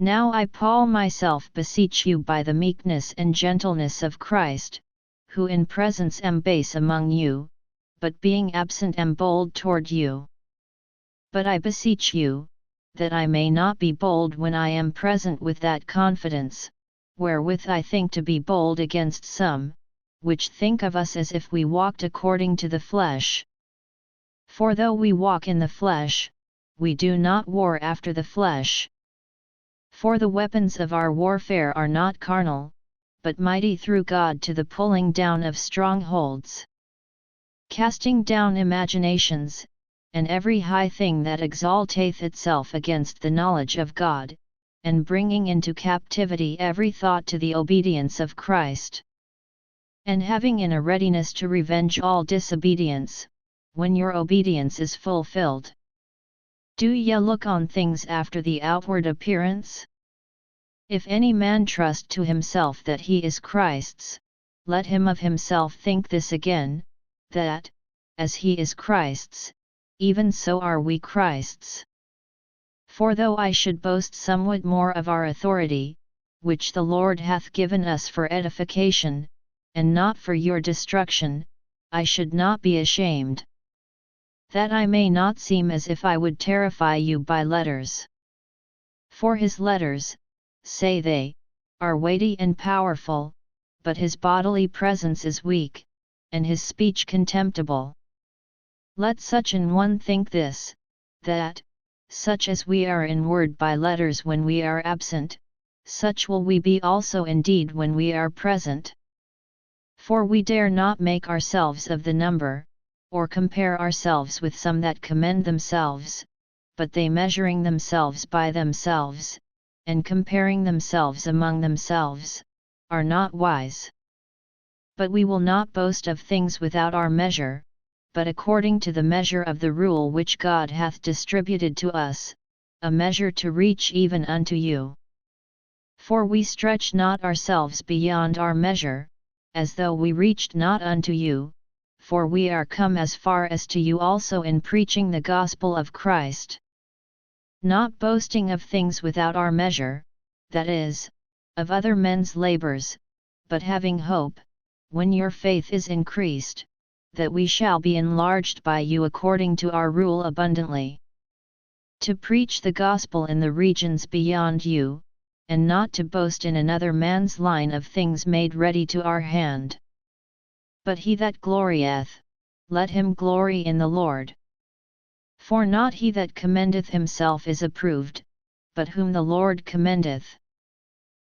Now I Paul myself beseech you by the meekness and gentleness of Christ, who in presence am base among you, but being absent am bold toward you. But I beseech you, that I may not be bold when I am present with that confidence, wherewith I think to be bold against some, which think of us as if we walked according to the flesh. For though we walk in the flesh, we do not war after the flesh. For the weapons of our warfare are not carnal, but mighty through God to the pulling down of strongholds, casting down imaginations, and every high thing that exalteth itself against the knowledge of God, and bringing into captivity every thought to the obedience of Christ. And having in a readiness to revenge all disobedience, when your obedience is fulfilled. Do ye look on things after the outward appearance? If any man trust to himself that he is Christ's, let him of himself think this again, that, as he is Christ's, even so are we Christ's. For though I should boast somewhat more of our authority, which the Lord hath given us for edification, and not for your destruction, I should not be ashamed. That I may not seem as if I would terrify you by letters. For his letters, say they, are weighty and powerful, but his bodily presence is weak, and his speech contemptible. Let such an one think this, that, such as we are in word by letters when we are absent, such will we be also indeed when we are present. For we dare not make ourselves of the number, or compare ourselves with some that commend themselves, but they measuring themselves by themselves, and comparing themselves among themselves, are not wise. But we will not boast of things without our measure, but according to the measure of the rule which God hath distributed to us, a measure to reach even unto you. For we stretch not ourselves beyond our measure, as though we reached not unto you, for we are come as far as to you also in preaching the gospel of Christ. Not boasting of things without our measure, that is, of other men's labors, but having hope, when your faith is increased, that we shall be enlarged by you according to our rule abundantly. To preach the gospel in the regions beyond you, and not to boast in another man's line of things made ready to our hand. But he that glorieth, let him glory in the Lord. For not he that commendeth himself is approved, but whom the Lord commendeth.